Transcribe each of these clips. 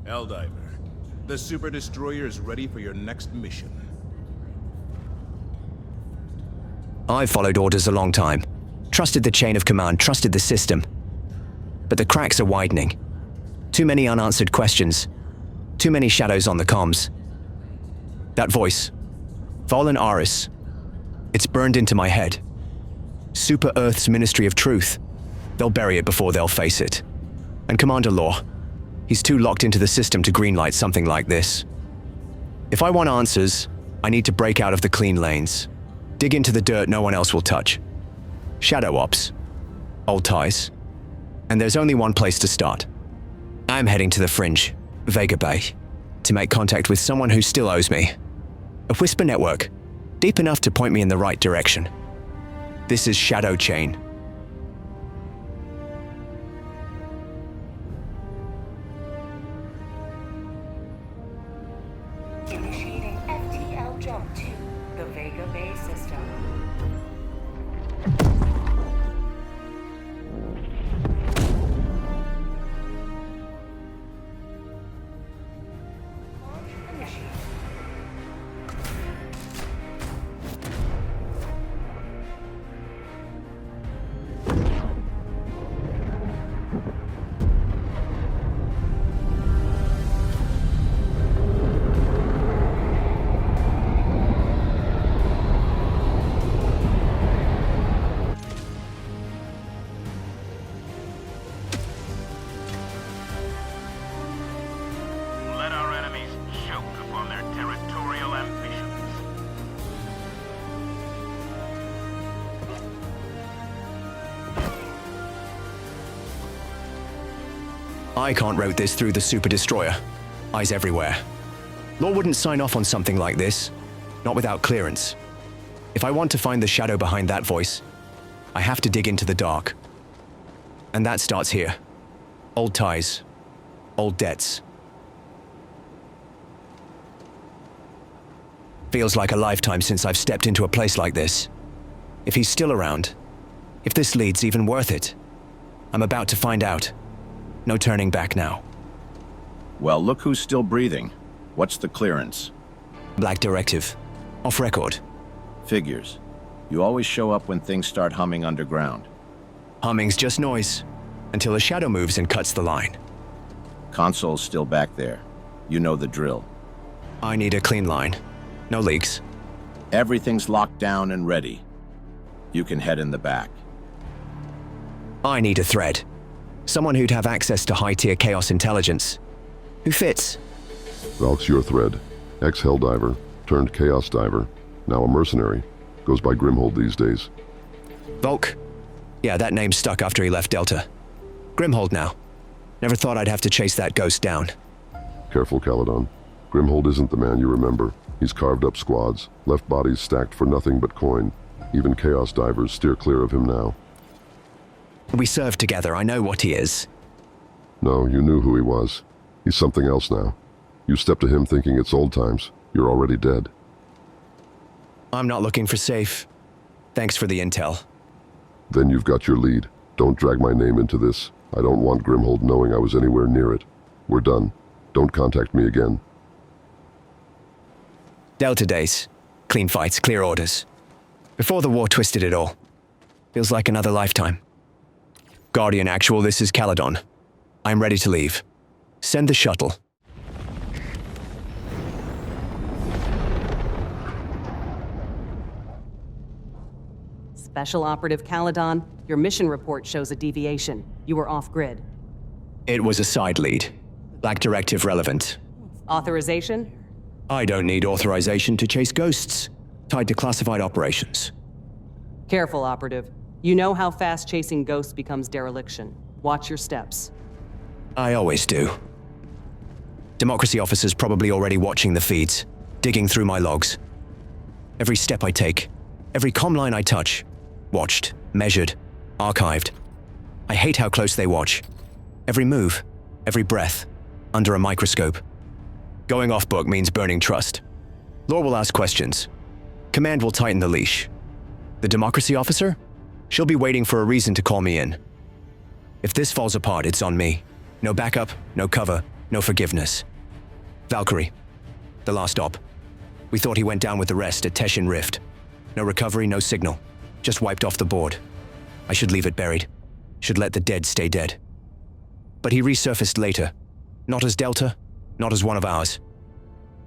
Helldiver, the Super Destroyer is ready for your next mission. I've followed orders a long time. Trusted the chain of command, trusted the system. But the cracks are widening. Too many unanswered questions. Too many shadows on the comms. That voice. Valen Aris. It's burned into my head. Super Earth's Ministry of Truth. They'll bury it before they'll face it. And Commander Law. He's too locked into the system to greenlight something like this. If I want answers, I need to break out of the clean lanes. Dig into the dirt no one else will touch. Shadow Ops. Old ties. And there's only one place to start. I'm heading to the fringe, Vega Bay, to make contact with someone who still owes me. A whisper network, deep enough to point me in the right direction. This is Shadow Chain. Initiating FTL jump to the Vega Bay system. Let our enemies choke upon their territorial ambitions. I can't route this through the Super Destroyer. Eyes everywhere. Law wouldn't sign off on something like this, not without clearance. If I want to find the shadow behind that voice, I have to dig into the dark. And that starts here. Old ties. Old debts. Feels like a lifetime since I've stepped into a place like this. If he's still around, if this lead's even worth it, I'm about to find out. No turning back now. Well, look who's still breathing. What's the clearance? Black Directive. Off record. Figures. You always show up when things start humming underground. Humming's just noise, until a shadow moves and cuts the line. Console's still back there. You know the drill. I need a clean line. No leaks. Everything's locked down and ready. You can head in the back. I need a thread. Someone who'd have access to high-tier Chaos intelligence. Who fits? Valk's your thread. Ex-Helldiver, turned Chaos Diver. Now a mercenary. Goes by Grimhold these days. Valk? Yeah, that name stuck after he left Delta. Grimhold now. Never thought I'd have to chase that ghost down. Careful, Caladon. Grimhold isn't the man you remember. He's carved up squads, left bodies stacked for nothing but coin. Even Chaos Divers steer clear of him now. We served together, I know what he is. No, you knew who he was. He's something else now. You step to him thinking it's old times. You're already dead. I'm not looking for safe. Thanks for the intel. Then you've got your lead. Don't drag my name into this. I don't want Grimhold knowing I was anywhere near it. We're done. Don't contact me again. Delta days. Clean fights, clear orders. Before the war twisted it all. Feels like another lifetime. Guardian Actual, this is Caladon. I'm ready to leave. Send the shuttle. Special Operative Caladon, your mission report shows a deviation. You were off-grid. It was a side lead. Black Directive relevant. Authorization? I don't need authorization to chase ghosts, tied to classified operations. Careful, Operative. You know how fast chasing ghosts becomes dereliction. Watch your steps. I always do. Democracy officers probably already watching the feeds, digging through my logs. Every step I take, every comm line I touch, watched, measured, archived. I hate how close they watch. Every move, every breath, under a microscope. Going off book means burning trust. Law will ask questions. Command will tighten the leash. The democracy officer? She'll be waiting for a reason to call me in. If this falls apart, it's on me. No backup, no cover, No forgiveness. Valkyrie. The last op. We thought he went down with the rest at Teshin Rift. No recovery, no signal. Just wiped off the board. I should leave it buried. Should let the dead stay dead. But he resurfaced later. Not as Delta, not as one of ours.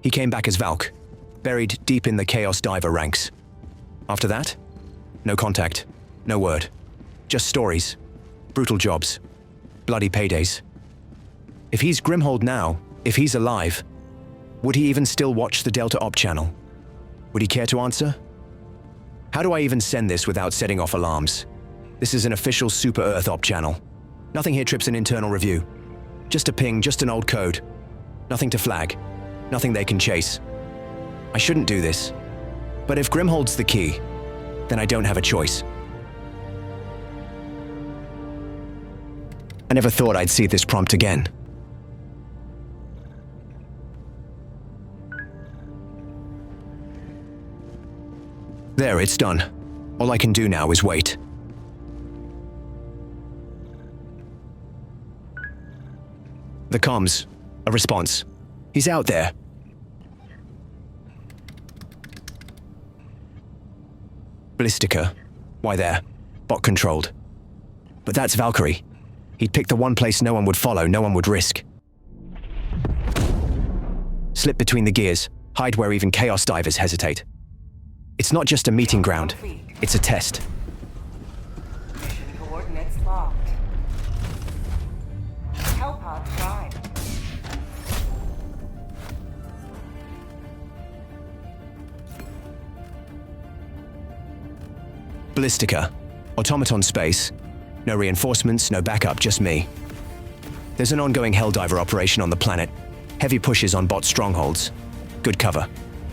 He came back as Valk, buried deep in the Chaos Diver ranks. After that, no contact, no word. Just stories. Brutal jobs. Bloody paydays. If he's Grimhold now, if he's alive, would he even still watch the Delta Op channel? Would he care to answer? How do I even send this without setting off alarms? This is an official Super Earth Op channel. Nothing here trips an internal review. Just a ping, just an old code. Nothing to flag. Nothing they can chase. I shouldn't do this. But if Grimhold's the key, then I don't have a choice. I never thought I'd see this prompt again. There, it's done. All I can do now is wait. The comms. A response. He's out there. Blistica. Why there? Bot controlled. But that's Valkyrie. He'd pick the one place no one would follow, no one would risk. Slip between the gears. Hide where even Chaos Divers hesitate. It's not just a meeting ground. It's a test. Mission coordinates locked. Hellpod prime. Blistica. Automaton space. No reinforcements, no backup, just me. There's an ongoing Helldiver operation on the planet. Heavy pushes on bot strongholds. Good cover.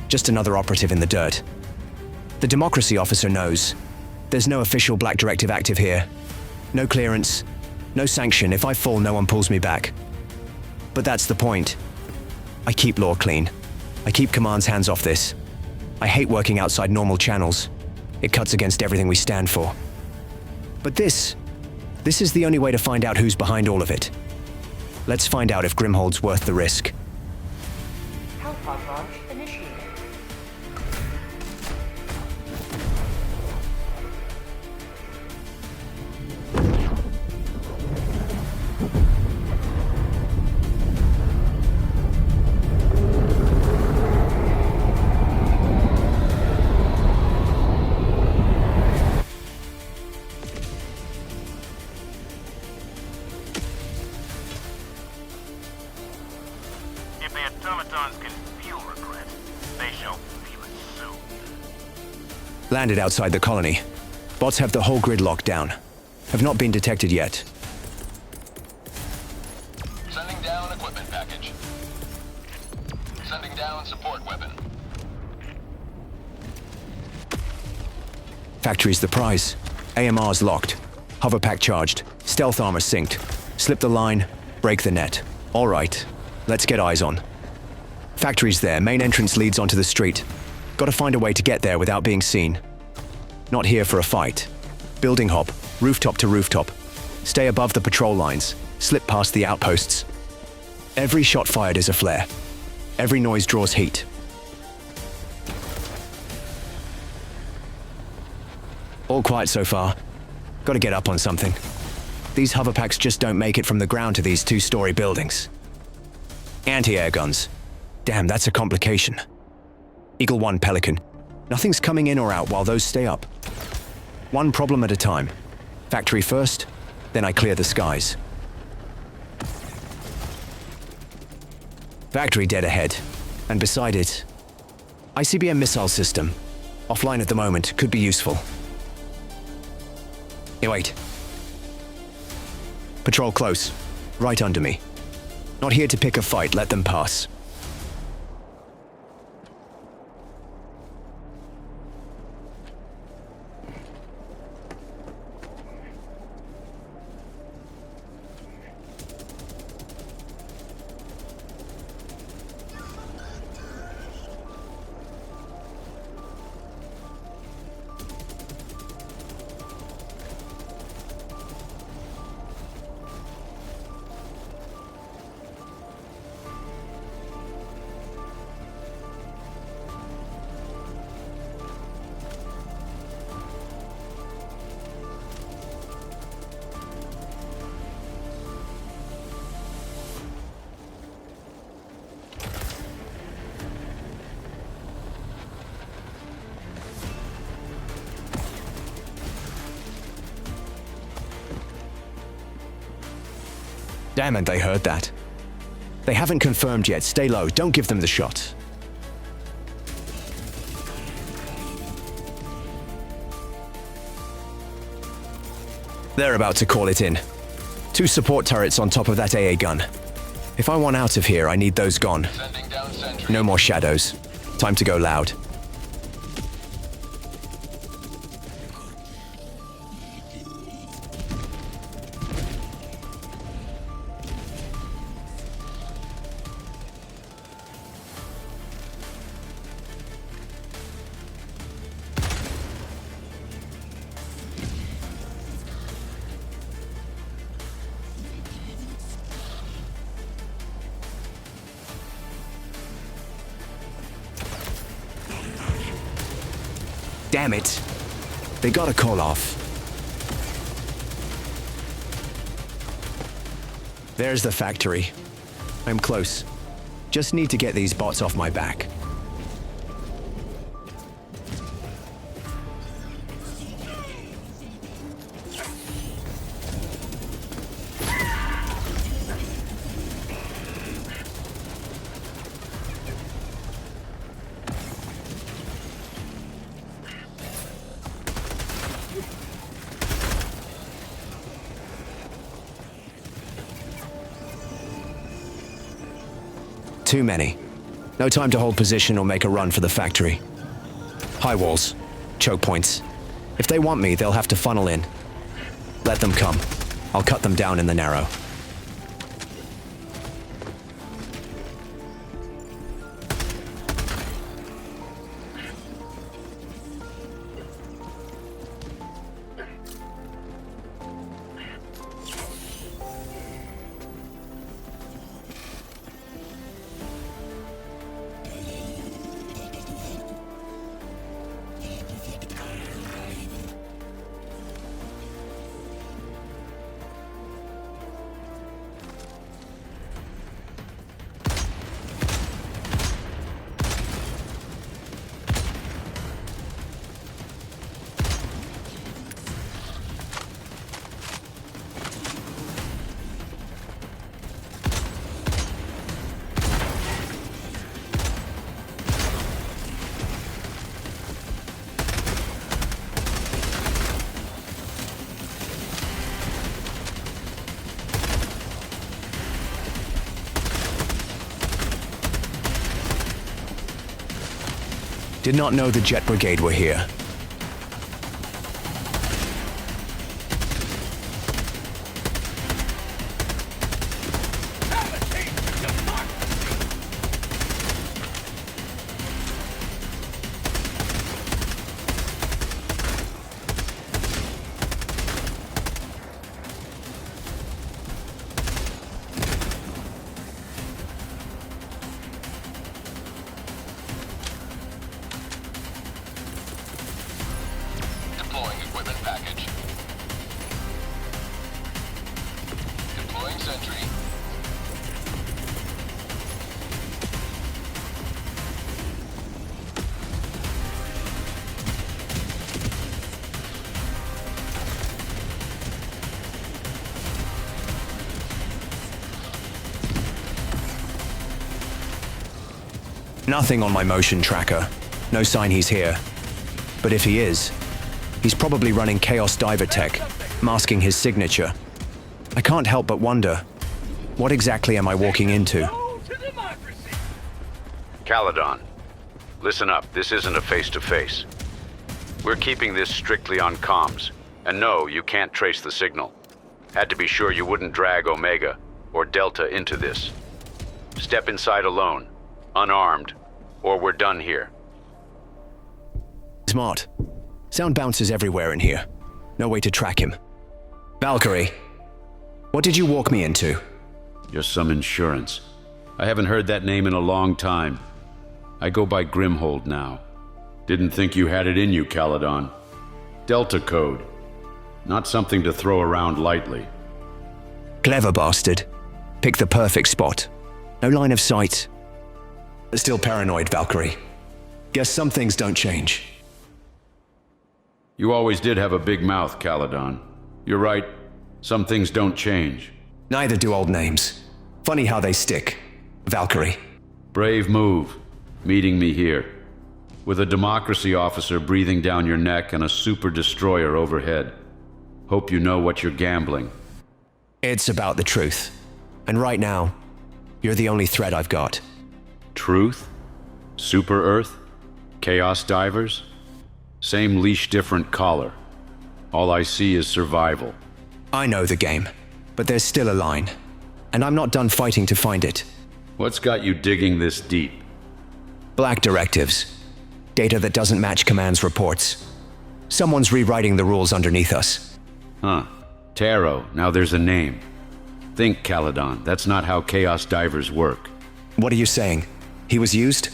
Just another operative in the dirt. The Democracy officer knows. There's no official Black Directive active here. No clearance. No sanction. If I fall, no one pulls me back. But that's the point. I keep law clean. I keep Command's hands off this. I hate working outside normal channels. It cuts against everything we stand for. But this is the only way to find out who's behind all of it. Let's find out if Grimhold's worth the risk. Hellpod launch initiated. If the automatons can feel regret, they shall feel it soon. Landed outside the colony. Bots have the whole grid locked down. Have not been detected yet. Sending down equipment package. Sending down support weapon. Factory's the prize. AMR's locked. Hover pack charged. Stealth armor synced. Slip the line, break the net. All right, let's get eyes on. Factory's there. Main entrance leads onto the street. Gotta find a way to get there without being seen. Not here for a fight. Building hop, rooftop to rooftop. Stay above the patrol lines. Slip past the outposts. Every shot fired is a flare. Every noise draws heat. All quiet so far. Gotta get up on something. These hover packs just don't make it from the ground to these two-story buildings. Anti-air guns. Damn, that's a complication. Eagle 1 Pelican. Nothing's coming in or out while those stay up. One problem at a time. Factory first, then I clear the skies. Factory dead ahead, and beside it, ICBM missile system. Offline at the moment, could be useful. Hey, wait. Patrol close, right under me. Not here to pick a fight, let them pass. Damn it, they heard that. They haven't confirmed yet. Stay low. Don't give them the shot. They're about to call it in. 2 support turrets on top of that AA gun. If I want out of here, I need those gone. Sending down sentry. No more shadows. Time to go loud. Damn it. They got a call off. There's the factory. I'm close. Just need to get these bots off my back. Too many. No time to hold position or make a run for the factory. High walls. Choke points. If they want me, they'll have to funnel in. Let them come. I'll cut them down in the narrow. Did not know the Jet Brigade were here. Deploying equipment package. Deploying sentry. Nothing on my motion tracker. No sign he's here. But if he is, he's probably running Chaos Diver tech, masking his signature. I can't help but wonder, what exactly am I walking into? Caladon, listen up. This isn't a face-to-face. We're keeping this strictly on comms. And no, you can't trace the signal. Had to be sure you wouldn't drag Omega or Delta into this. Step inside alone, unarmed, or we're done here. Smart. Sound bounces everywhere in here. No way to track him. Valkyrie, what did you walk me into? Just some insurance. I haven't heard that name in a long time. I go by Grimhold now. Didn't think you had it in you, Caladon. Delta code. Not something to throw around lightly. Clever bastard. Picked the perfect spot. No line of sight. Still paranoid, Valkyrie. Guess some things don't change. You always did have a big mouth, Caladon. You're right. Some things don't change. Neither do old names. Funny how they stick. Valkyrie. Brave move, meeting me here. With a democracy officer breathing down your neck and a super destroyer overhead. Hope you know what you're gambling. It's about the truth. And right now, you're the only threat I've got. Truth? Super Earth? Chaos divers? Same leash, different collar. All I see is survival. I know the game, but there's still a line. And I'm not done fighting to find it. What's got you digging this deep? Black directives. Data that doesn't match Command's reports. Someone's rewriting the rules underneath us. Huh. Tarot, now there's a name. Think, Caladon, that's not how Chaos divers work. What are you saying? He was used?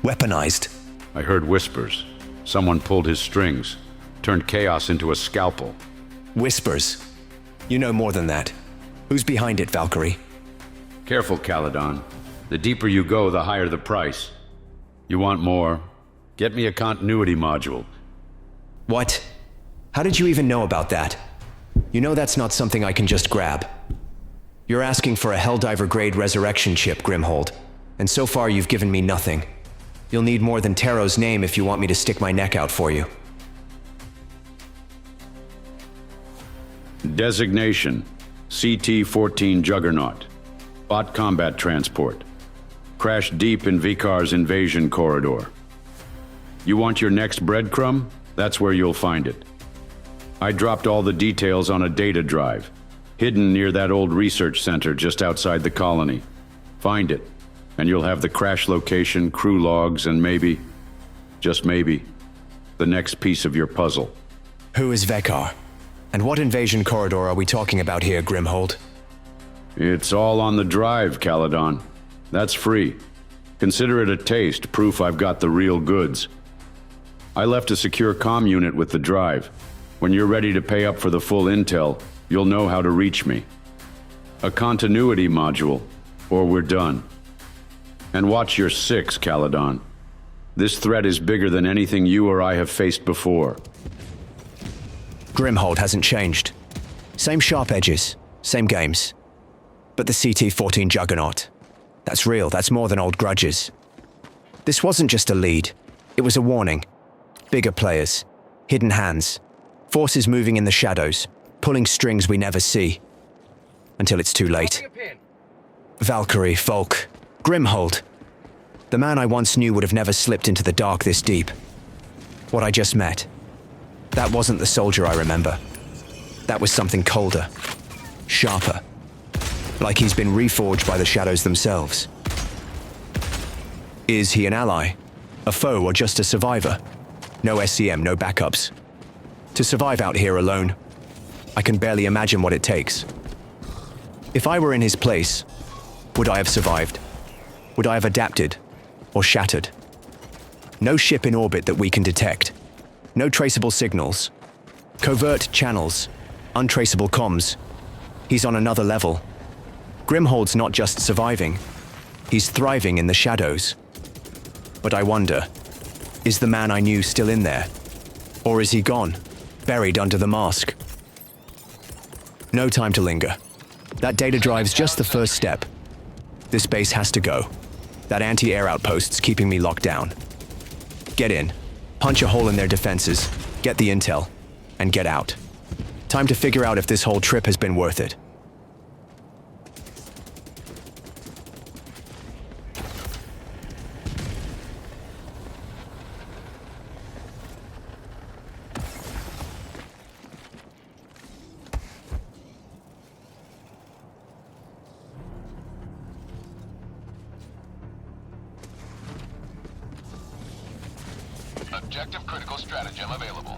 Weaponized? I heard whispers. Someone pulled his strings, turned Chaos into a scalpel. Whispers? You know more than that. Who's behind it, Valkyrie? Careful, Caladon. The deeper you go, the higher the price. You want more? Get me a continuity module. What? How did you even know about that? You know that's not something I can just grab. You're asking for a Helldiver-grade resurrection chip, Grimhold, and so far you've given me nothing. You'll need more than Taro's name if you want me to stick my neck out for you. Designation: CT-14 Juggernaut. Bot combat transport. Crashed deep in Vikar's invasion corridor. You want your next breadcrumb? That's where you'll find it. I dropped all the details on a data drive, hidden near that old research center just outside the colony. Find it, and you'll have the crash location, crew logs, and maybe, just maybe, the next piece of your puzzle. Who is Vekar? And what invasion corridor are we talking about here, Grimhold? It's all on the drive, Caladon. That's free. Consider it a taste, proof I've got the real goods. I left a secure comm unit with the drive. When you're ready to pay up for the full intel, you'll know how to reach me. A continuity module, or we're done. And watch your six, Caladon. This threat is bigger than anything you or I have faced before. Grimhold hasn't changed. Same sharp edges, same games. But the CT-14 Juggernaut. That's real, that's more than old grudges. This wasn't just a lead, it was a warning. Bigger players, hidden hands, forces moving in the shadows, pulling strings we never see. Until it's too late. Valkyrie, Volk, Grimhold. The man I once knew would have never slipped into the dark this deep. What I just met. That wasn't the soldier I remember. That was something colder, sharper. Like he's been reforged by the shadows themselves. Is he an ally? A foe or just a survivor? No SCM, no backups. To survive out here alone, I can barely imagine what it takes. If I were in his place, would I have survived? Would I have adapted? Or shattered? No ship in orbit that we can detect. No traceable signals. Covert channels. Untraceable comms. He's on another level. Grimhold's not just surviving. He's thriving in the shadows. But I wonder, is the man I knew still in there? Or is he gone, buried under the mask? No time to linger. That data drive's just the first step. This base has to go. That anti-air outpost's keeping me locked down. Get in, punch a hole in their defenses, get the intel, and get out. Time to figure out if this whole trip has been worth it. Objective critical stratagem available.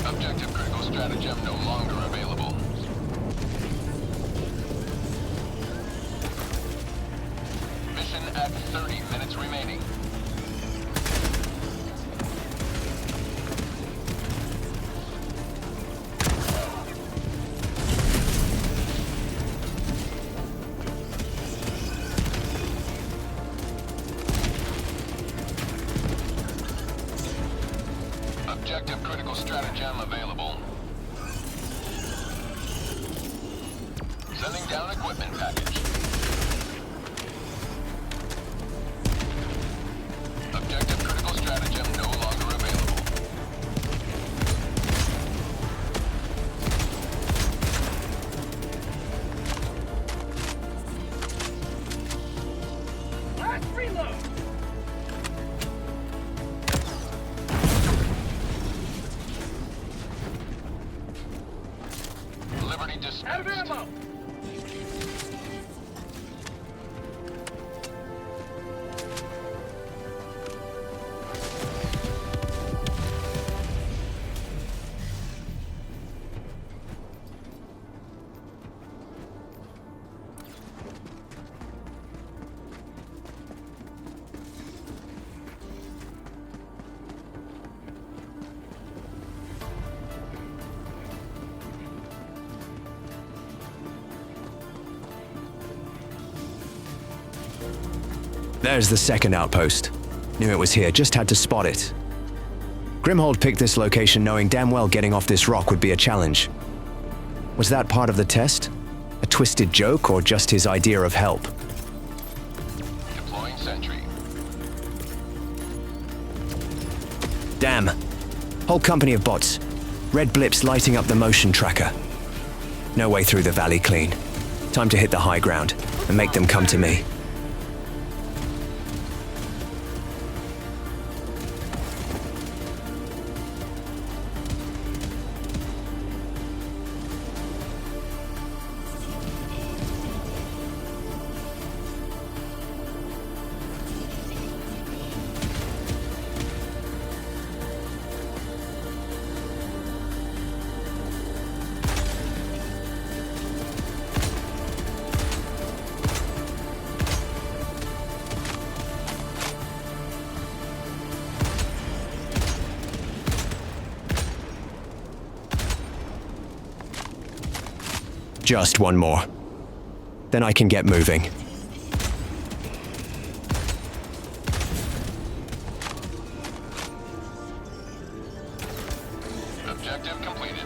Objective 8 minutes remaining. Objective critical stratagem available. Sending down equipment package. Objective critical stratagem no longer available. Last reload! Liberty dismissed. Out of ammo! There's the second outpost. Knew it was here, just had to spot it. Grimhold picked this location knowing damn well getting off this rock would be a challenge. Was that part of the test? A twisted joke or just his idea of help? Deploying sentry. Damn. Whole company of bots. Red blips lighting up the motion tracker. No way through the valley clean. Time to hit the high ground and make them come to me. Just one more. Then I can get moving. Objective completed.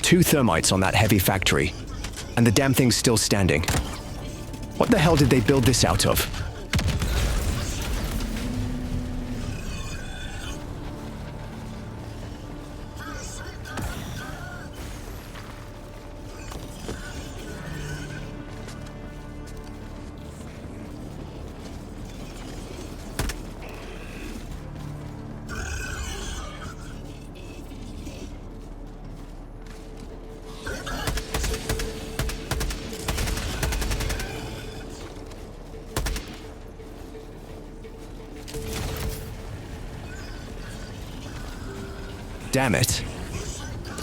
Two thermites on that heavy factory, and the damn thing's still standing. What the hell did they build this out of? Damn it.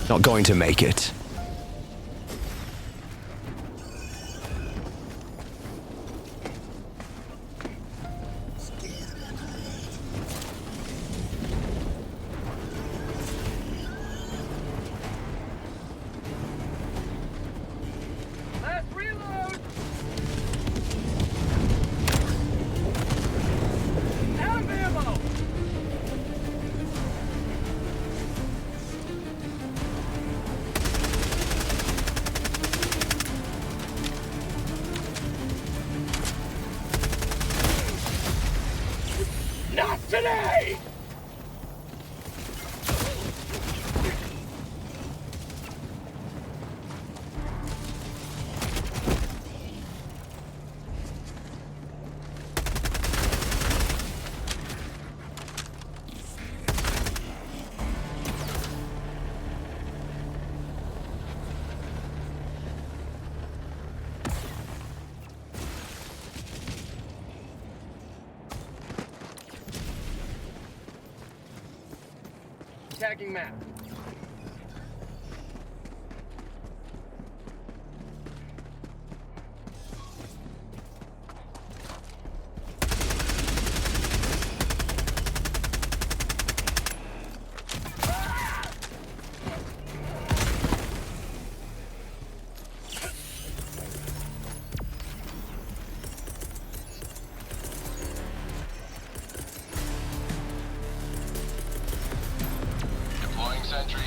Not going to make it. Last reload! Out of ammo! Not today! tagging map. Sentry.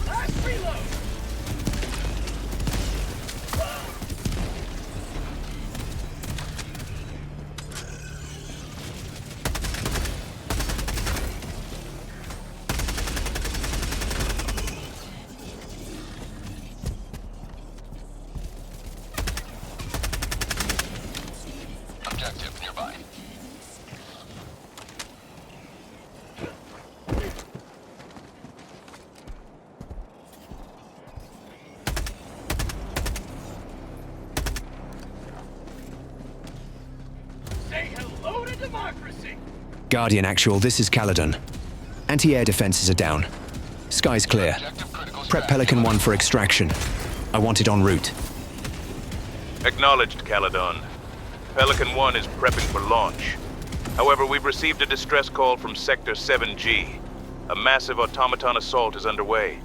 Last reload! Objective nearby. Say hello to democracy! Guardian Actual, this is Caladon. Anti-air defenses are down. Sky's clear. Prep Pelican 1 for extraction. I want it en route. Acknowledged, Caladon. Pelican 1 is prepping for launch. However, we've received a distress call from Sector 7G. A massive automaton assault is underway.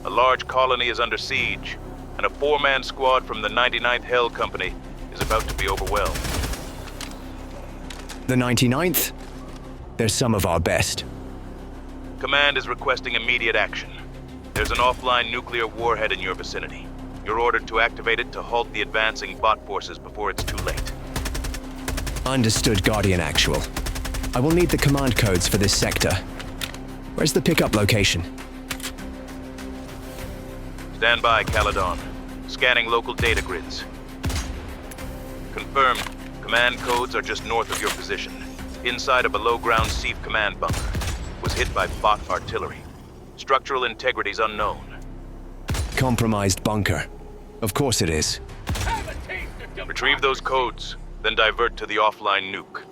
A large colony is under siege, and a 4-man squad from the 99th Hell Company is about to be overwhelmed. The 99th? They're some of our best. Command is requesting immediate action. There's an offline nuclear warhead in your vicinity. You're ordered to activate it to halt the advancing bot forces before it's too late. Understood, Guardian Actual. I will need the command codes for this sector. Where's the pickup location? Stand by, Caladon. Scanning local data grids. Confirmed. Command codes are just north of your position. Inside a below-ground SEAF command bunker. Was hit by bot artillery. Structural integrity's unknown. Compromised bunker. Of course it is. Retrieve those codes, then divert to the offline nuke.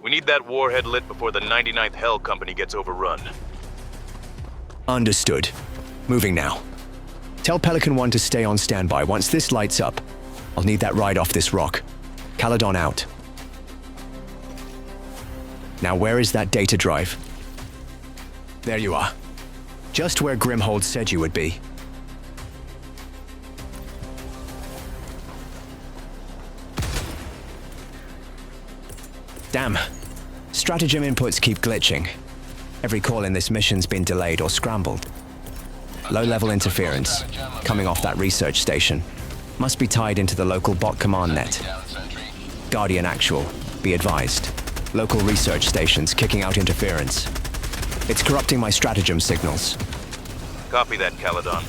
We need that warhead lit before the 99th Hell Company gets overrun. Understood. Moving now. Tell Pelican 1 to stay on standby. Once this lights up, I'll need that ride off this rock. Caladon out. Now where is that data drive? There you are. Just where Grimhold said you would be. Damn. Stratagem inputs keep glitching. Every call in this mission's been delayed or scrambled. Low-level interference, coming off that research station. Must be tied into the local bot command net. Guardian Actual, be advised. Local research stations kicking out interference. It's corrupting my stratagem signals. Copy that, Caladon.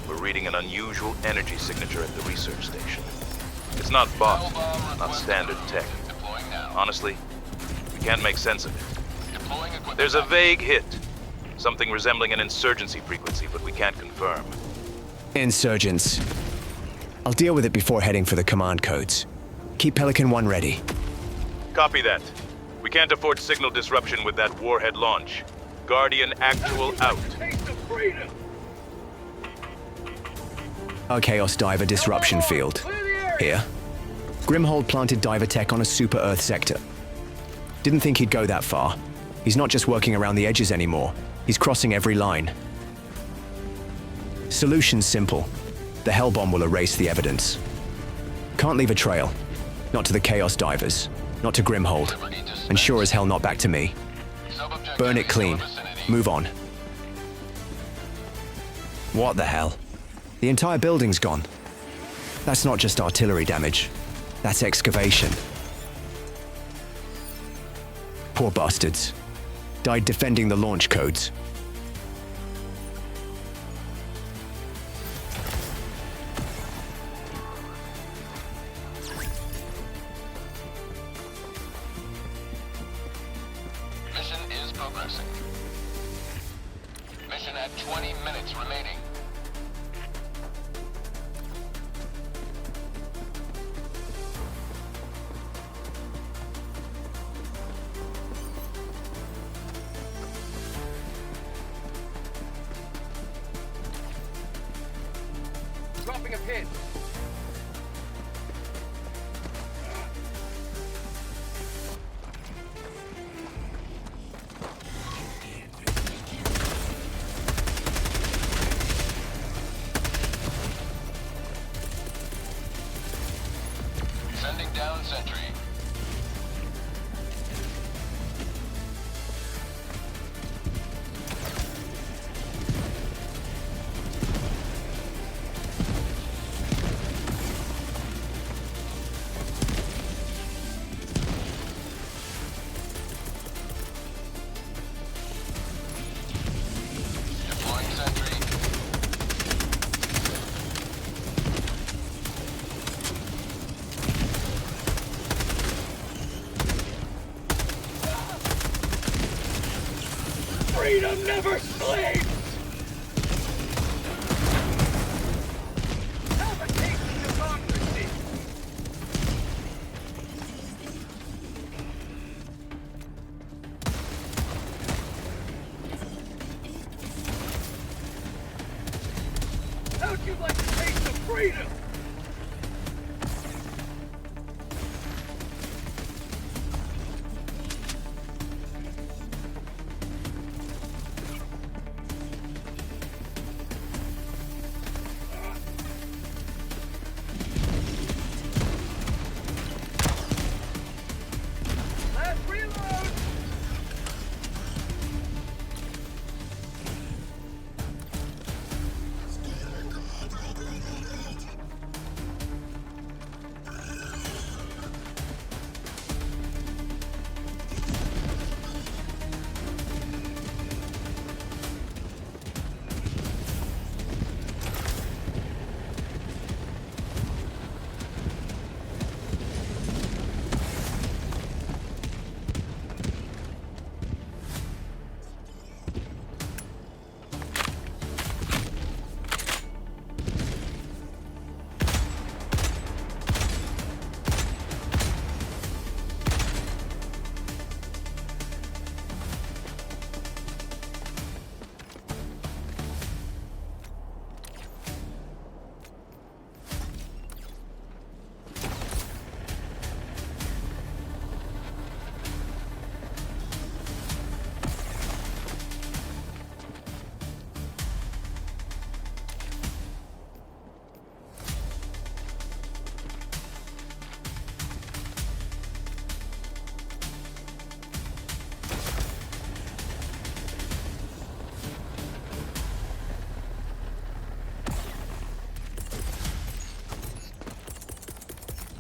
We're reading an unusual energy signature at the research station. It's not bot, not standard tech. Honestly, we can't make sense of it. There's a vague hit. Something resembling an insurgency frequency, but we can't confirm. Insurgents. I'll deal with it before heading for the command codes. Keep Pelican 1 ready. Copy that. We can't afford signal disruption with that warhead launch. Guardian Actual out. Our Chaos Diver disruption field. Here. Grimhold planted diver tech on a super Earth sector. Didn't think he'd go that far. He's not just working around the edges anymore. He's crossing every line. Solution's simple. The Hellbomb will erase the evidence. Can't leave a trail. Not to the Chaos Divers. Not to Grimhold. And sure as hell not back to me. Burn it clean. Move on. What the hell? The entire building's gone. That's not just artillery damage. That's excavation. Poor bastards. Died defending the launch codes. Mission is progressing. Mission at 20 minutes remaining. Dropping a pin. Sending down sentry. Deploying sentry. Freedom never sleeps! Have a taste of democracy! How'd you like to taste of freedom? Last reload!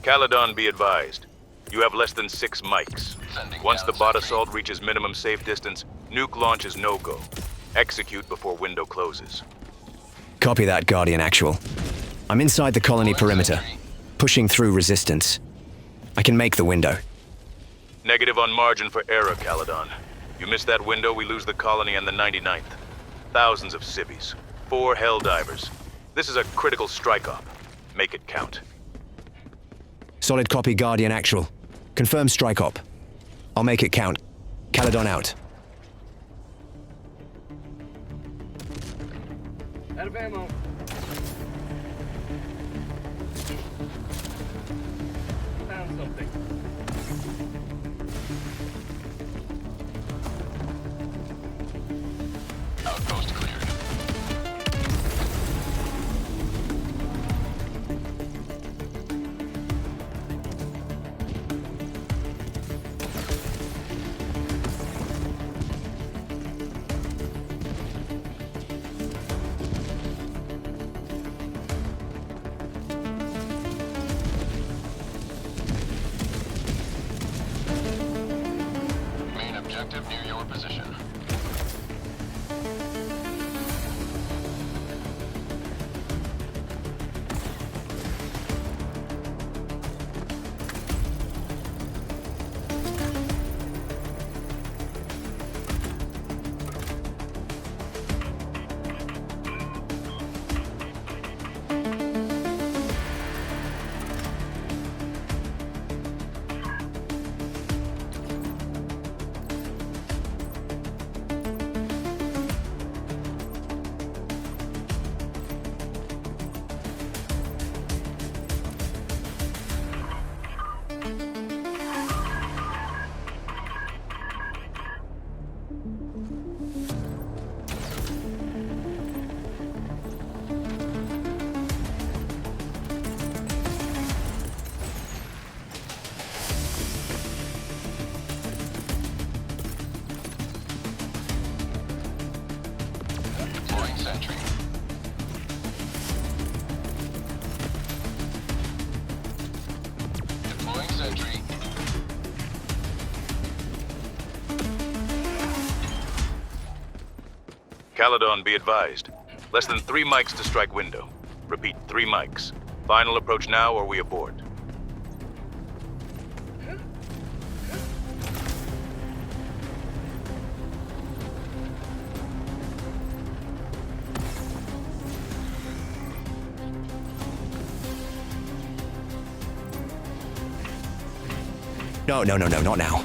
Caladon, be advised. You have less than 6 mics. Sending Once down the bot sentry. assault reaches minimum safe distance, nuke launch is no-go. Execute before window closes. Copy that, Guardian Actual. I'm inside the colony perimeter, pushing through resistance. I can make the window. Negative on margin for error, Caladon. You miss that window, we lose the colony and the 99th. Thousands of civvies. 4 Helldivers. This is a critical strike-op. Make it count. Solid copy, Guardian Actual. Confirm strike op. I'll make it count. Caladon out. Out of ammo. Found something. Outpost cleared. Caladon, be advised. Less than 3 mics to strike window. Repeat, 3 mics. Final approach now or we abort. No, not now.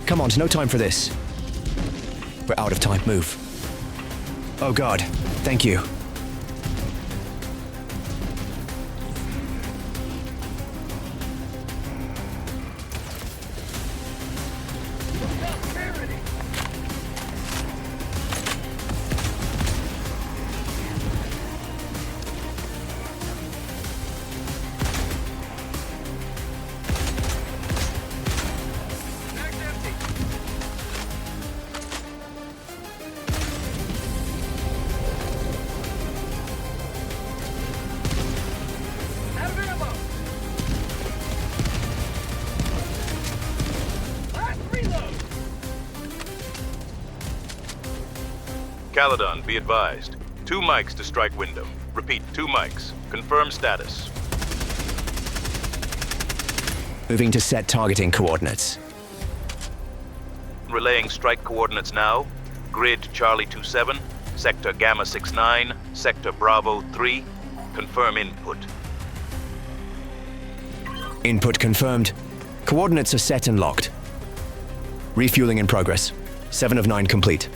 Come on, no time for this. We're out of time, move. Oh God, thank you. Caladon, be advised. 2 mics to strike window. Repeat, 2 mics. Confirm status. Moving to set targeting coordinates. Relaying strike coordinates now. Grid Charlie 27, Sector Gamma 69, Sector Bravo 3. Confirm input. Input confirmed. Coordinates are set and locked. Refueling in progress. 7 of 9 complete.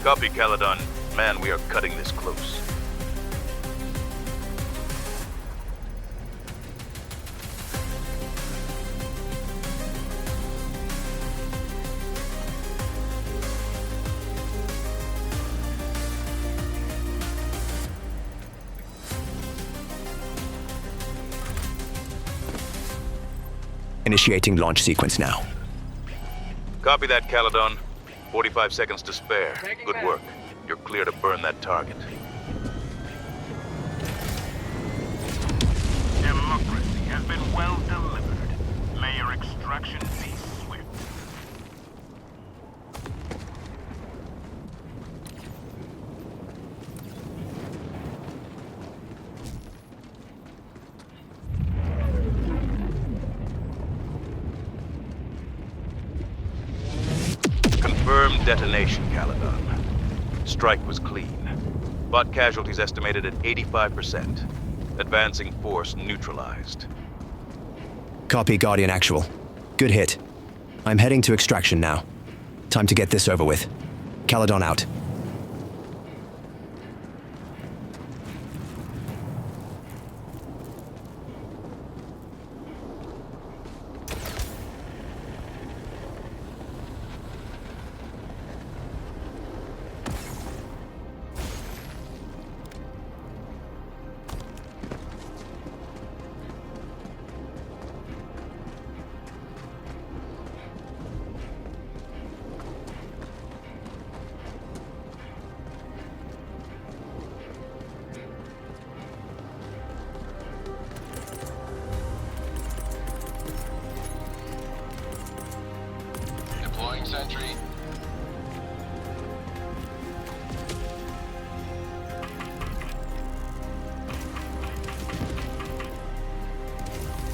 Copy, Caladon. Man, we are cutting this close. Initiating launch sequence now. Copy that, Caladon. 45 seconds to spare. Good work. You're clear to burn that target. Democracy has been well delivered. May your extraction be swift. Confirmed detonation, Caladon. Strike was clean. Bot casualties estimated at 85%. Advancing force neutralized. Copy, Guardian Actual. Good hit. I'm heading to extraction now. Time to get this over with. Caladon out. Deploying sentry.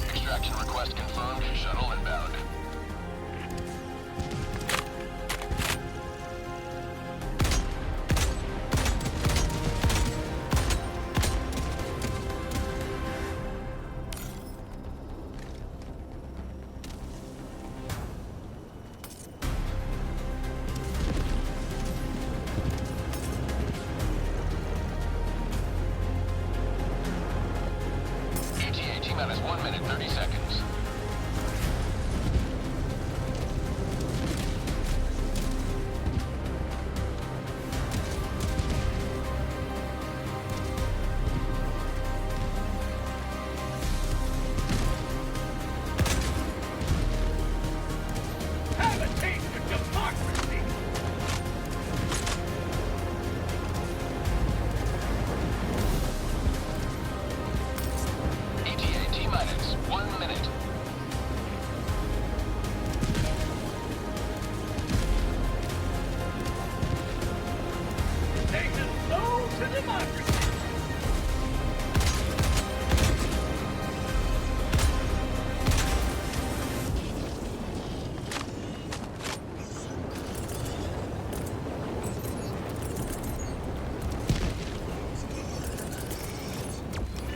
Extraction request confirmed. Shuttle inbound. ETA T-minus 1 minute, 30 seconds. Have a taste of democracy! ETA T-minus 1 minute. Satan, no to democracy!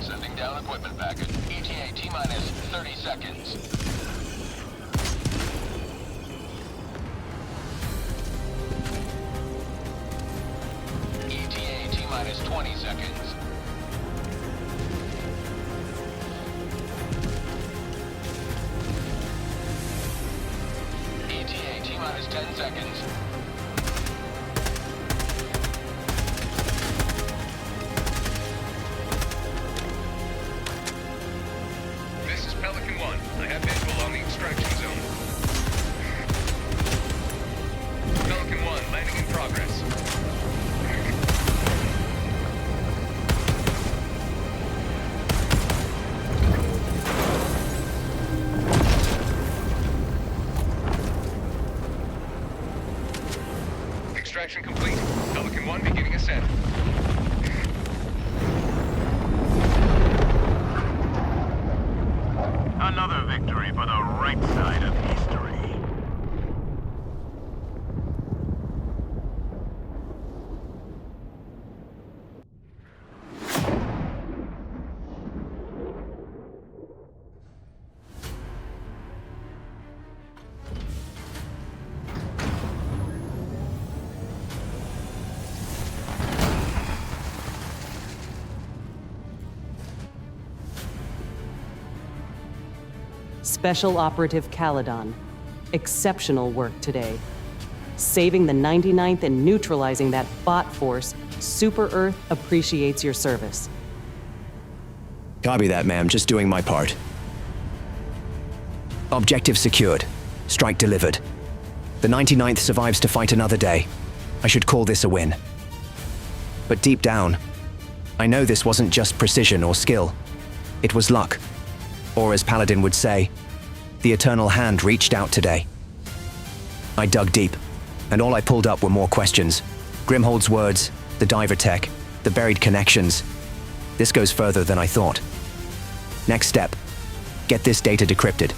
Sending down equipment package. ETA T-minus 30 seconds. ETA T-minus 20 seconds. ETA T-minus 10 seconds. This is Pelican 1. I have visual on the extraction zone. Pelican 1, landing in progress. Extraction complete. Pelican 1 beginning ascent. Another victory for the right side of history. Special Operative Caladon. Exceptional work today. Saving the 99th and neutralizing that bot force, Super Earth appreciates your service. Copy that, ma'am. Just doing my part. Objective secured. Strike delivered. The 99th survives to fight another day. I should call this a win. But deep down, I know this wasn't just precision or skill. It was luck. Or as Paladin would say, the Eternal Hand reached out today. I dug deep, and all I pulled up were more questions. Grimhold's words, the diver tech, the buried connections. This goes further than I thought. Next step, get this data decrypted.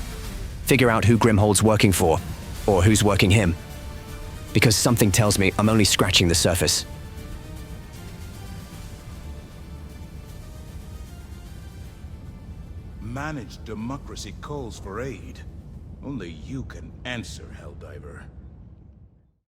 Figure out who Grimhold's working for, or who's working him. Because something tells me I'm only scratching the surface. Managed democracy calls for aid. Only you can answer, Helldiver.